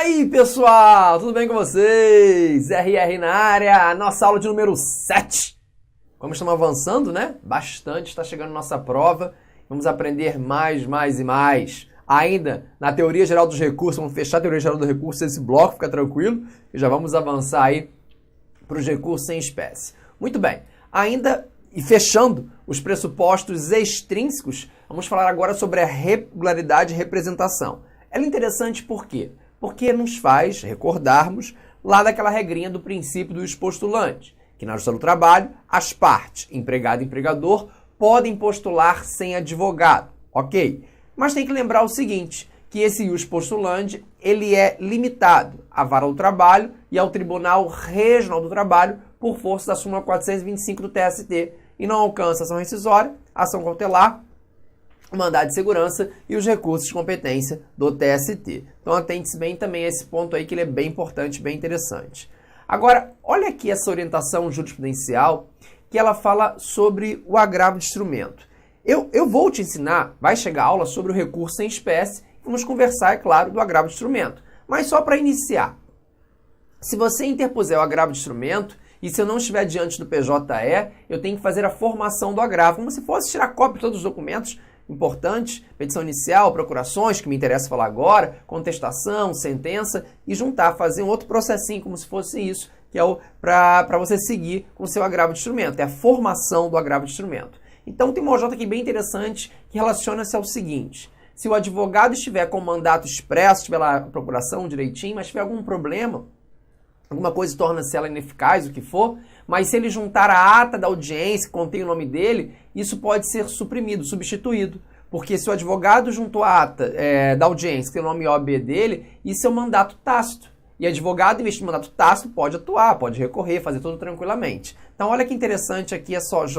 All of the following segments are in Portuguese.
aí, pessoal? Tudo bem com vocês? RR na área, nossa aula de número 7. Como estamos avançando, né? Bastante, está chegando nossa prova. Vamos aprender mais e mais. Ainda na teoria geral dos recursos, vamos fechar a teoria geral dos recursos, esse bloco, fica tranquilo. E já vamos avançar aí para os recursos em espécie. Muito bem, ainda e fechando os pressupostos extrínsecos, vamos falar agora sobre a regularidade e representação. Ela é interessante por quê? Porque nos faz recordarmos lá daquela regrinha do princípio dos postulantes, que na justiça do trabalho, as partes, empregado e empregador, podem postular sem advogado, ok? Mas tem que lembrar o seguinte, que esse ius postulante, ele é limitado à vara do trabalho e ao Tribunal Regional do Trabalho por força da súmula 425 do TST e não alcança ação rescisória, ação cautelar, mandado de segurança e os recursos de competência do TST. Então atente-se bem também a esse ponto aí que ele é bem importante, bem interessante. Agora, olha aqui essa orientação jurisprudencial que ela fala sobre o agravo de instrumento. Eu vou te ensinar, vai chegar a aula sobre o recurso em espécie, vamos conversar, é claro, do agravo de instrumento. Mas só para iniciar, se você interpuser o agravo de instrumento e se eu não estiver diante do PJE, eu tenho que fazer a formação do agravo, como se fosse tirar cópia de todos os documentos importantes, petição inicial, procurações, que me interessa falar agora, contestação, sentença, e juntar, fazer um outro processinho como se fosse isso, que é para você seguir com o seu agravo de instrumento, é a formação do agravo de instrumento. Então tem uma OJ aqui bem interessante que relaciona-se ao seguinte: se o advogado estiver com mandato expresso, estiver lá a procuração direitinho, mas tiver algum problema, alguma coisa torna-se ela ineficaz, o que for, mas se ele juntar a ata da audiência, que contém o nome dele, isso pode ser suprimido, substituído. Porque se o advogado juntou a ata da audiência, que tem o nome OB dele, isso é um mandato tácito. E advogado, em vez de mandato tácito, pode atuar, pode recorrer, fazer tudo tranquilamente. Então, olha que interessante aqui essa OJ,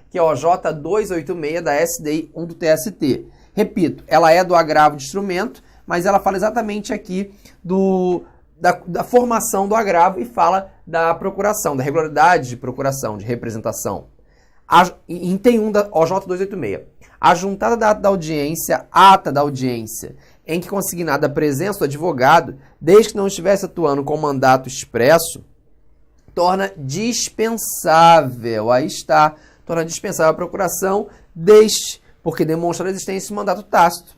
que é a OJ 286 da SDI 1 do TST. Repito, ela é do agravo de instrumento, mas ela fala exatamente aqui da formação do agravo e fala da procuração, da regularidade de procuração, de representação. Item 1 da OJ 286. A juntada da ata da audiência, em que consignada a presença do advogado, desde que não estivesse atuando com mandato expresso, torna dispensável. Aí está, torna dispensável a procuração porque demonstra a existência de mandato tácito.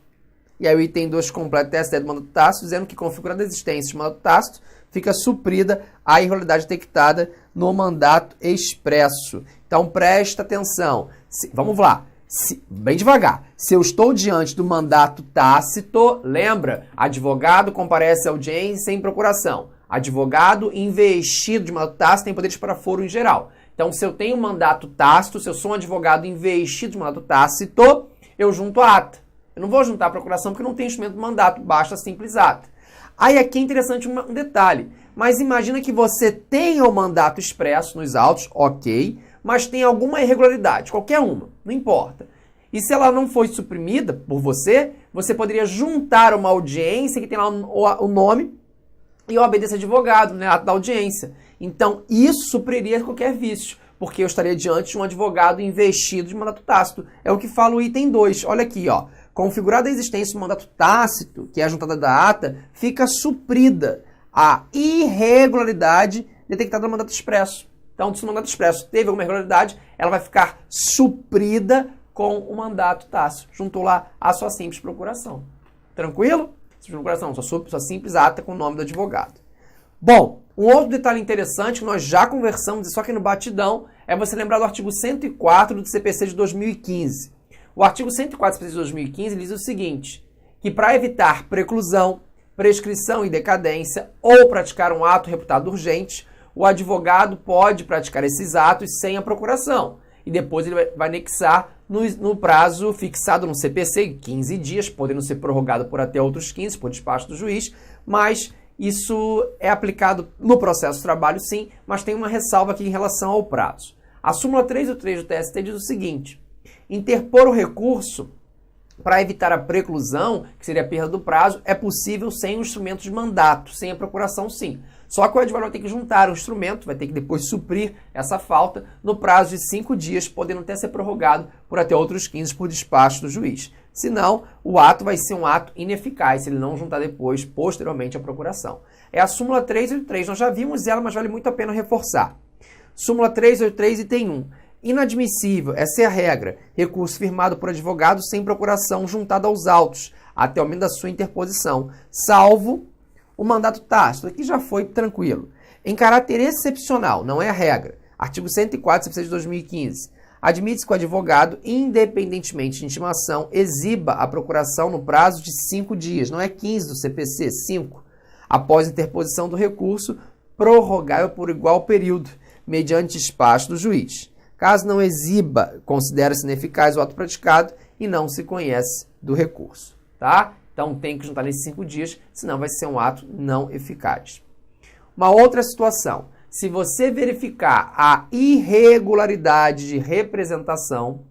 E aí o item 2 completa o TST do mandato tácito, dizendo que configurada a existência de mandato tácito, fica suprida a irregularidade detectada no mandato expresso. Então presta atenção. Vamos lá. Bem devagar. Se eu estou diante do mandato tácito, lembra, advogado comparece à audiência sem procuração. Advogado investido de mandato tácito tem poderes para foro em geral. Então, se eu tenho mandato tácito, se eu sou um advogado investido de mandato tácito, eu junto a ata. Eu não vou juntar a procuração porque não tem instrumento de mandato, basta a simples ata. Aí aqui é interessante um detalhe, mas imagina que você tenha o mandato expresso nos autos, ok, mas tem alguma irregularidade, qualquer uma, não importa. E se ela não foi suprimida por você, você poderia juntar uma audiência que tem lá o nome e obedecer advogado, né, ato da audiência. Então, isso supriria qualquer vício, porque eu estaria diante de um advogado investido de mandato tácito. É o que fala o item 2. Olha aqui, ó. Configurada a existência do mandato tácito, que é a juntada da ata, fica suprida a irregularidade detectada no mandato expresso. Então, se o mandato expresso teve alguma irregularidade, ela vai ficar suprida com o mandato tácito. Juntou lá a sua simples procuração. Tranquilo? Simples procuração, sua simples ata com o nome do advogado. Bom, um outro detalhe interessante que nós já conversamos, só que no batidão, é você lembrar do artigo 104 do CPC de 2015. O artigo 104 do CPC de 2015 diz o seguinte, que para evitar preclusão, prescrição e decadência ou praticar um ato reputado urgente, o advogado pode praticar esses atos sem a procuração. E depois ele vai anexar no prazo fixado no CPC, 15 dias, podendo ser prorrogado por até outros 15, por despacho do juiz, mas isso é aplicado no processo de trabalho sim, mas tem uma ressalva aqui em relação ao prazo. A súmula 383 do TST diz o seguinte, interpor o recurso para evitar a preclusão, que seria a perda do prazo, é possível sem o instrumento de mandato, sem a procuração sim. Só que o advogado vai ter que juntar o instrumento, vai ter que depois suprir essa falta no prazo de 5 dias, podendo até ser prorrogado por até outros 15 por despacho do juiz. Senão, o ato vai ser um ato ineficaz se ele não juntar depois, posteriormente, a procuração. É a súmula 383. Nós já vimos ela, mas vale muito a pena reforçar. Súmula 383, item 1. Inadmissível, essa é a regra. Recurso firmado por advogado sem procuração juntado aos autos, até o momento da sua interposição, salvo o mandato tácito. Aqui já foi tranquilo. Em caráter excepcional, não é a regra. Artigo 104, CPC de 2015. Admite-se que o advogado, independentemente de intimação, exiba a procuração no prazo de 5 dias, não é 15 do CPC, 5, após interposição do recurso, prorrogável por igual período, mediante despacho do juiz. Caso não exiba, considera-se ineficaz o ato praticado e não se conhece do recurso, tá? Então tem que juntar nesses 5 dias, senão vai ser um ato não eficaz. Uma outra situação. Se você verificar a irregularidade de representação,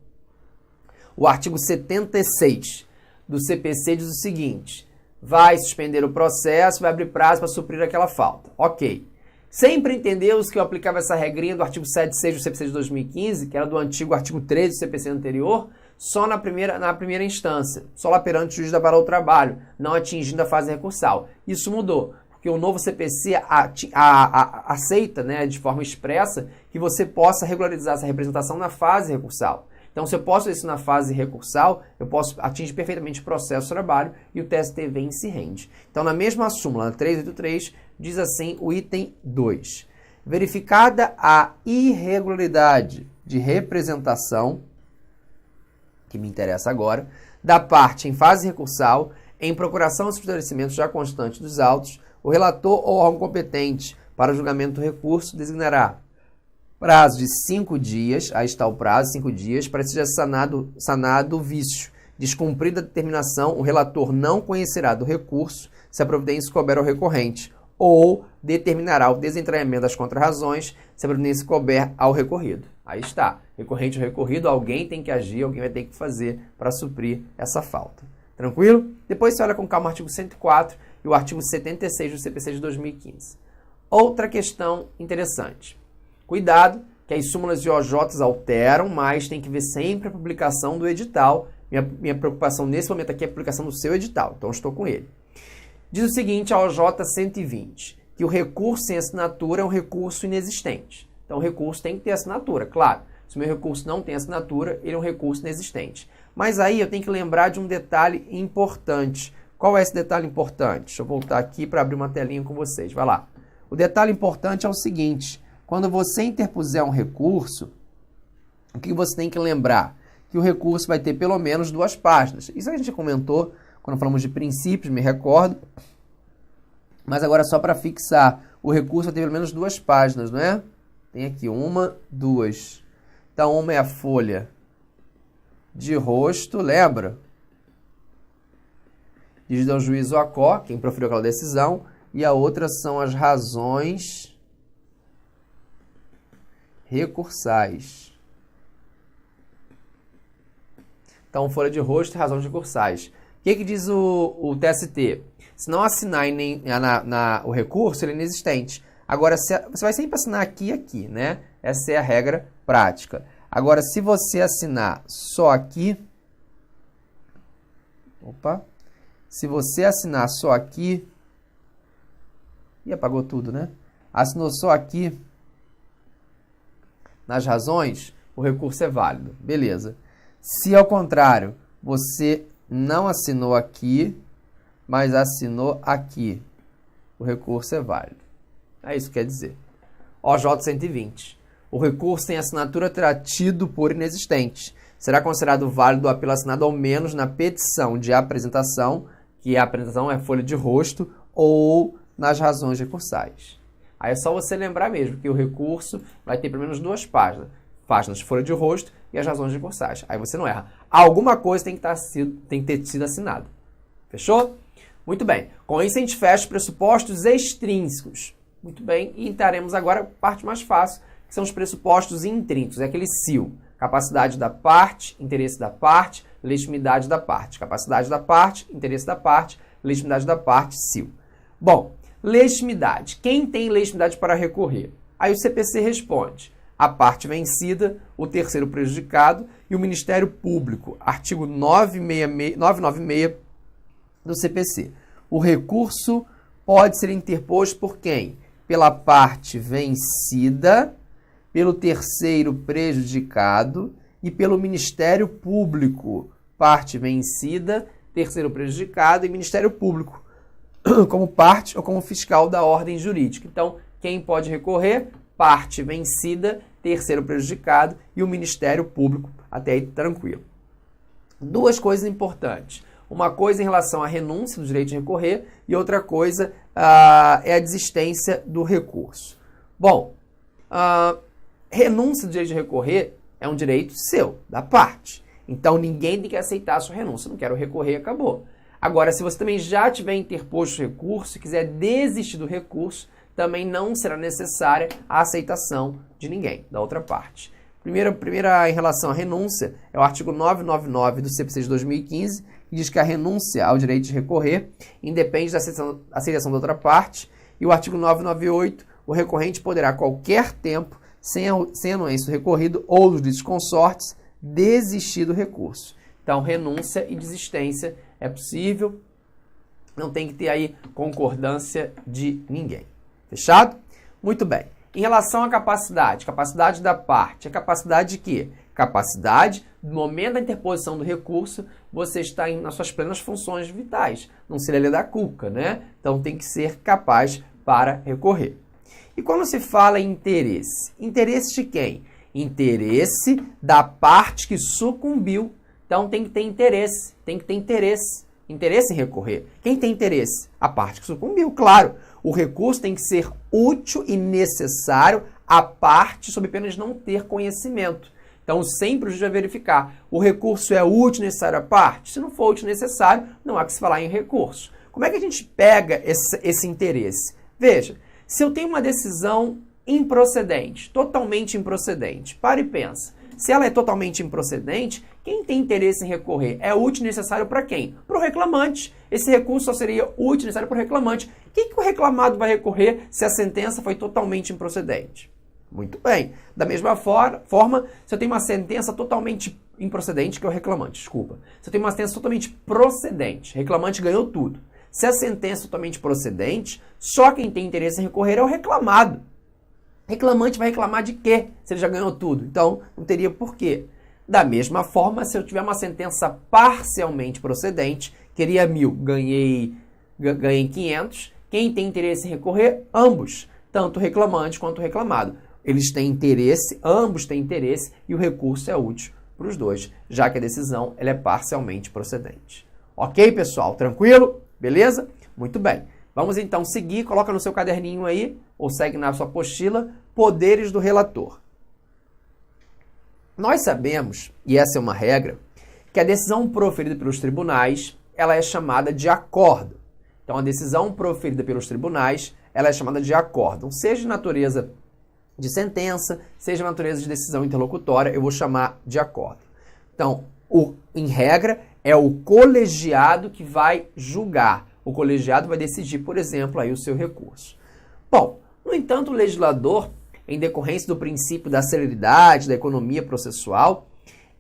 o artigo 76 do CPC diz o seguinte: vai suspender o processo, vai abrir prazo para suprir aquela falta. Ok. Sempre entendeu que eu aplicava essa regrinha do artigo 76 do CPC de 2015, que era do antigo artigo 13 do CPC anterior, só na primeira instância, só lá perante o juiz da vara do trabalho, não atingindo a fase recursal. Isso mudou. Porque o novo CPC aceita, né, de forma expressa, que você possa regularizar essa representação na fase recursal. Então, se eu posso fazer isso na fase recursal, eu posso atingir perfeitamente o processo de trabalho e o TST vem e se rende. Então, na mesma súmula, na 383, diz assim o item 2. Verificada a irregularidade de representação, que me interessa agora, da parte em fase recursal, em procuração dos esclarecimentos já constantes dos autos, o relator ou órgão competente para o julgamento do recurso designará prazo de 5 dias, aí está o prazo, 5 dias, para que seja sanado o vício. Descumprida a determinação, o relator não conhecerá do recurso se a providência couber ao recorrente, ou determinará o desentranhamento das contrarrazões se a providência couber ao recorrido. Aí está, recorrente ou recorrido, alguém tem que agir, alguém vai ter que fazer para suprir essa falta. Tranquilo? Depois você olha com calma o artigo 104 e o artigo 76 do CPC de 2015. Outra questão interessante. Cuidado, que as súmulas de OJs alteram, mas tem que ver sempre a publicação do edital. Minha preocupação nesse momento aqui é a publicação do seu edital, então eu estou com ele. Diz o seguinte, a OJ 120, que o recurso sem assinatura é um recurso inexistente. Então o recurso tem que ter assinatura, claro. Se o meu recurso não tem assinatura, ele é um recurso inexistente. Mas aí eu tenho que lembrar de um detalhe importante. Qual é esse detalhe importante? Deixa eu voltar aqui para abrir uma telinha com vocês. Vai lá. O detalhe importante é o seguinte. Quando você interpuser um recurso, o que você tem que lembrar? Que o recurso vai ter pelo menos 2 páginas. Isso a gente comentou quando falamos de princípios, me recordo. Mas agora só para fixar, o recurso vai ter pelo menos 2 páginas, não é? Tem aqui 1, 2. Então, uma é a folha de rosto, lembra? Diz ao juiz ou a có, quem proferiu aquela decisão, e a outra são as razões recursais. Então, folha de rosto e razões recursais. O que diz o TST? Se não assinar o recurso, ele é inexistente. Agora, você vai sempre assinar aqui e aqui, né? Essa é a regra prática. Agora, se você assinar só aqui... Se você assinar só aqui... Ih, apagou tudo, né? Assinou só aqui... Nas razões, o recurso é válido. Beleza. Se, ao contrário, você não assinou aqui, mas assinou aqui, o recurso é válido. É isso que quer dizer. OJ 120. O recurso sem assinatura terá tido por inexistente. Será considerado válido o apelo assinado ao menos na petição de apresentação, que a apresentação é folha de rosto, ou nas razões recursais. Aí é só você lembrar mesmo que o recurso vai ter pelo menos 2 páginas. Páginas de folha de rosto e as razões recursais. Aí você não erra. Alguma coisa tem que ter sido assinada. Fechou? Muito bem. Com isso a gente fecha os pressupostos extrínsecos. Muito bem. E entraremos agora a parte mais fácil, que são os pressupostos intrínsecos. É aquele CIL. Capacidade da parte, interesse da parte, legitimidade da parte. Capacidade da parte, interesse da parte, legitimidade da parte, CIL. Bom, legitimidade. Quem tem legitimidade para recorrer? Aí o CPC responde. a parte vencida, o terceiro prejudicado e o Ministério Público, artigo 996 do CPC. O recurso pode ser interposto por quem? Pela parte vencida, pelo terceiro prejudicado e pelo Ministério Público. Parte vencida, terceiro prejudicado e Ministério Público, como parte ou como fiscal da ordem jurídica. Então, quem pode recorrer? Parte vencida, terceiro prejudicado e o Ministério Público. Até aí, tranquilo. Duas coisas importantes. Uma coisa em relação à renúncia do direito de recorrer e outra coisa é a desistência do recurso. Bom, renúncia do direito de recorrer é um direito seu, da parte. Então, ninguém tem que aceitar a sua renúncia. Não quero recorrer, acabou. Agora, se você também já tiver interposto o recurso e quiser desistir do recurso, também não será necessária a aceitação de ninguém, da outra parte. Primeira em relação à renúncia, é o artigo 999 do CPC de 2015, que diz que a renúncia ao direito de recorrer independe da aceitação da outra parte, e o artigo 998, o recorrente poderá a qualquer tempo, sem anuência do recorrido ou dos litisconsortes, desistir do recurso. Então, renúncia e desistência é possível, não tem que ter aí concordância de ninguém. Fechado? Muito bem. Em relação à capacidade da parte, a capacidade de quê? Capacidade, no momento da interposição do recurso, você está nas suas plenas funções vitais, não se lê da cuca, né? Então tem que ser capaz para recorrer. E quando se fala em interesse? Interesse de quem? Interesse da parte que sucumbiu. Então tem que ter interesse, interesse em recorrer. Quem tem interesse? A parte que sucumbiu, claro. O recurso tem que ser útil e necessário à parte, sob pena de não ter conhecimento. Então, sempre o juiz vai verificar. O recurso é útil e necessário à parte? Se não for útil e necessário, não há que se falar em recurso. Como é que a gente pega esse interesse? Veja, se eu tenho uma decisão improcedente, totalmente improcedente, para e pensa. Se ela é totalmente improcedente, quem tem interesse em recorrer é útil e necessário para quem? Para o reclamante. Esse recurso só seria útil e necessário para o reclamante. O que o reclamado vai recorrer se a sentença foi totalmente improcedente? Muito bem. Da mesma forma, se eu tenho uma sentença totalmente improcedente, que é o reclamante, desculpa. Se eu tenho uma sentença totalmente procedente, o reclamante ganhou tudo. Se a sentença é totalmente procedente, só quem tem interesse em recorrer é o reclamado. Reclamante vai reclamar de quê? Se ele já ganhou tudo. Então, não teria porquê. Da mesma forma, se eu tiver uma sentença parcialmente procedente, queria 1.000, ganhei 500, quem tem interesse em recorrer? Ambos, tanto o reclamante quanto o reclamado. Eles têm interesse, ambos têm interesse, e o recurso é útil para os dois, já que a decisão ela é parcialmente procedente. Ok, pessoal? Tranquilo? Beleza? Muito bem. Vamos então seguir, coloca no seu caderninho aí, ou segue na sua apostila, poderes do relator. Nós sabemos, e essa é uma regra, que a decisão proferida pelos tribunais, ela é chamada de acórdão. Então, a decisão proferida pelos tribunais, ela é chamada de acórdão. Seja de natureza de sentença, seja de natureza de decisão interlocutória, eu vou chamar de acórdão. Então, em regra, é o colegiado que vai julgar. O colegiado vai decidir, por exemplo, aí o seu recurso. Bom, no entanto, o legislador, em decorrência do princípio da celeridade, da economia processual,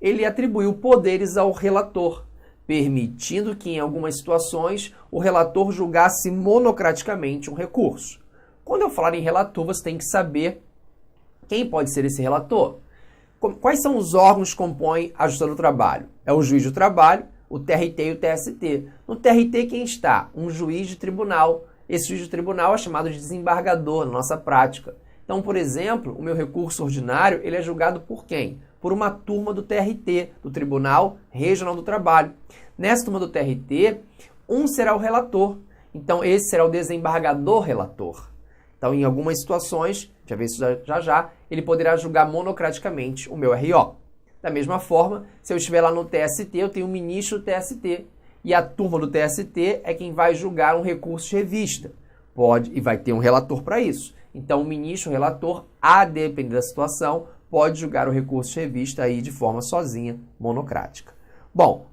ele atribuiu poderes ao relator, permitindo que, em algumas situações, o relator julgasse monocraticamente um recurso. Quando eu falar em relator, você tem que saber quem pode ser esse relator. Quais são os órgãos que compõem a Justiça do Trabalho? É o juiz do trabalho, o TRT e o TST. No TRT, quem está? Um juiz de tribunal. Esse juiz de tribunal é chamado de desembargador na nossa prática. Então, por exemplo, o meu recurso ordinário, ele é julgado por quem? Por uma turma do TRT, do Tribunal Regional do Trabalho. Nessa turma do TRT, um será o relator. Então, esse será o desembargador relator. Então, em algumas situações, já vê isso já, ele poderá julgar monocraticamente o meu RO. Da mesma forma, se eu estiver lá no TST, eu tenho um ministro do TST. E a turma do TST é quem vai julgar um recurso de revista. E vai ter um relator para isso. Então, o ministro, o relator, a depender da situação, pode julgar o recurso de revista aí de forma sozinha, monocrática. Bom,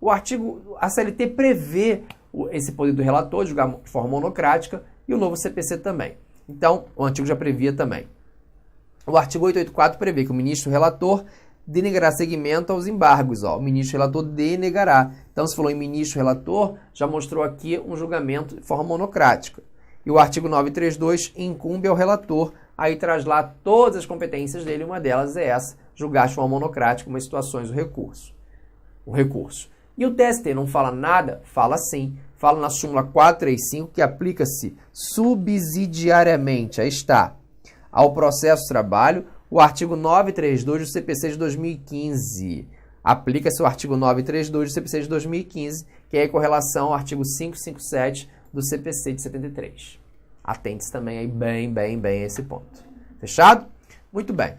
a CLT prevê esse poder do relator de julgar de forma monocrática e o novo CPC também. Então, o antigo já previa também. O artigo 884 prevê que o ministro relator denegará seguimento aos embargos. O ministro relator denegará. Então, se falou em ministro relator, já mostrou aqui um julgamento de forma monocrática. E o artigo 932 incumbe ao relator, aí traz lá todas as competências dele, uma delas é essa, julgar de forma monocrática umas situações o recurso. E o TST não fala nada? Fala sim. Fala na súmula 435 que aplica-se subsidiariamente, aí está, ao processo de trabalho, o artigo 932 do CPC de 2015. Aplica-se o artigo 932 do CPC de 2015, que é com relação ao artigo 557 do CPC de 73. Atente-se também aí bem a esse ponto. Fechado? Muito bem.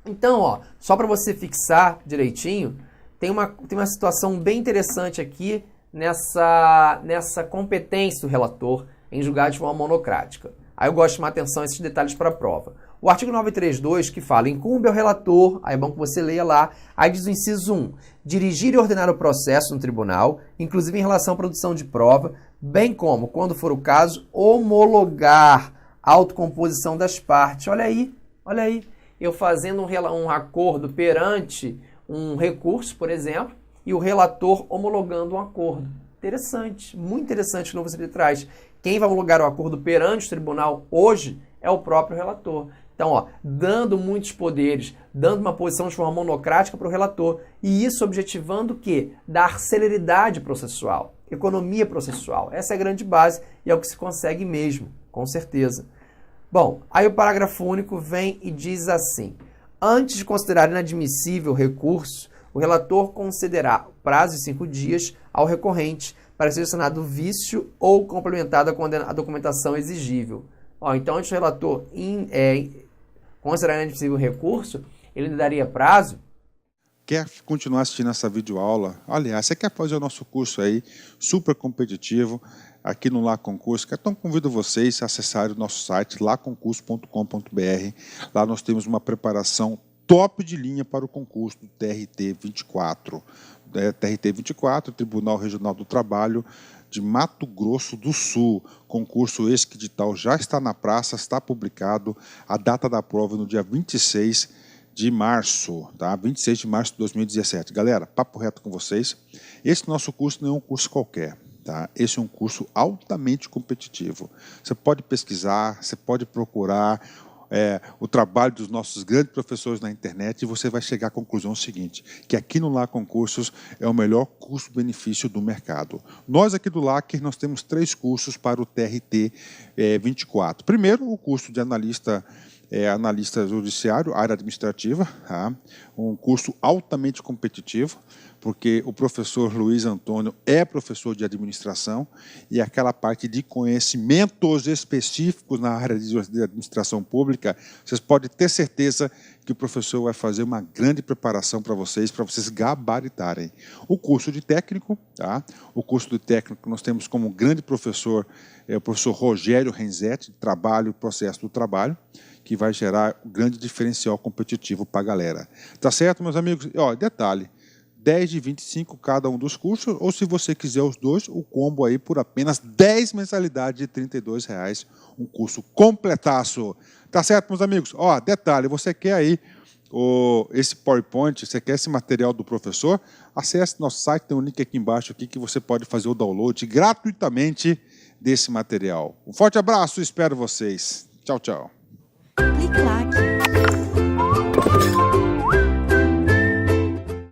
Então, só para você fixar direitinho, tem uma situação bem interessante aqui nessa competência do relator em julgar de forma monocrática. Aí eu gosto de chamar atenção a esses detalhes para a prova. O artigo 932, que fala, incumbe ao relator, aí é bom que você leia lá, aí diz o inciso 1, dirigir e ordenar o processo no tribunal, inclusive em relação à produção de prova, bem como, quando for o caso, homologar a autocomposição das partes. Olha aí, eu fazendo um acordo perante um recurso, por exemplo, e o relator homologando um acordo. Interessante, muito interessante o novo você traz. Quem vai homologar o acordo perante o tribunal hoje é o próprio relator. Então, dando muitos poderes, dando uma posição de forma monocrática para o relator, e isso objetivando o quê? Dar celeridade processual, economia processual. Essa é a grande base e é o que se consegue mesmo, com certeza. Bom, aí o parágrafo único vem e diz assim: antes de considerar inadmissível o recurso, o relator concederá prazo de 5 dias ao recorrente para ser sanado o vício ou complementada a documentação exigível. Então, antes do relator considerar inadmissível o recurso, ele daria prazo. Quer continuar assistindo essa videoaula? Aliás, você quer fazer o nosso curso aí, super competitivo, aqui no Lá Concurso? Então, convido vocês a acessarem o nosso site, laconcurso.com.br. Lá nós temos uma preparação top de linha para o concurso do TRT 24. TRT 24, Tribunal Regional do Trabalho de Mato Grosso do Sul. Concurso esse que edital já está na praça, está publicado. A data da prova é no dia 26 de março, tá? 26 de março de 2017. Galera, papo reto com vocês. Esse nosso curso não é um curso qualquer, tá? Esse é um curso altamente competitivo. Você pode pesquisar, você pode procurar o trabalho dos nossos grandes professores na internet e você vai chegar à conclusão seguinte, que aqui no LAC Concursos é o melhor custo-benefício do mercado. Nós aqui do LAC, nós temos 3 cursos para o TRT 24. Primeiro, o curso de analista judiciário, área administrativa, tá? Um curso altamente competitivo, porque o professor Luiz Antônio é professor de administração e aquela parte de conhecimentos específicos na área de administração pública, vocês podem ter certeza que o professor vai fazer uma grande preparação para vocês gabaritarem. O curso de técnico, tá? O curso de técnico nós temos como grande professor o professor Rogério Renzetti, de Trabalho e Processo do Trabalho, que vai gerar um grande diferencial competitivo para a galera. Tá certo, meus amigos? Detalhe, 10 de 25 cada um dos cursos, ou se você quiser os dois, o combo aí por apenas 10 mensalidades de R$ 32,00, um curso completaço. Tá certo, meus amigos? Detalhe, você quer aí esse PowerPoint, você quer esse material do professor, acesse nosso site, tem um link aqui embaixo aqui que você pode fazer o download gratuitamente desse material. Um forte abraço, espero vocês. Tchau, tchau. Clique lá.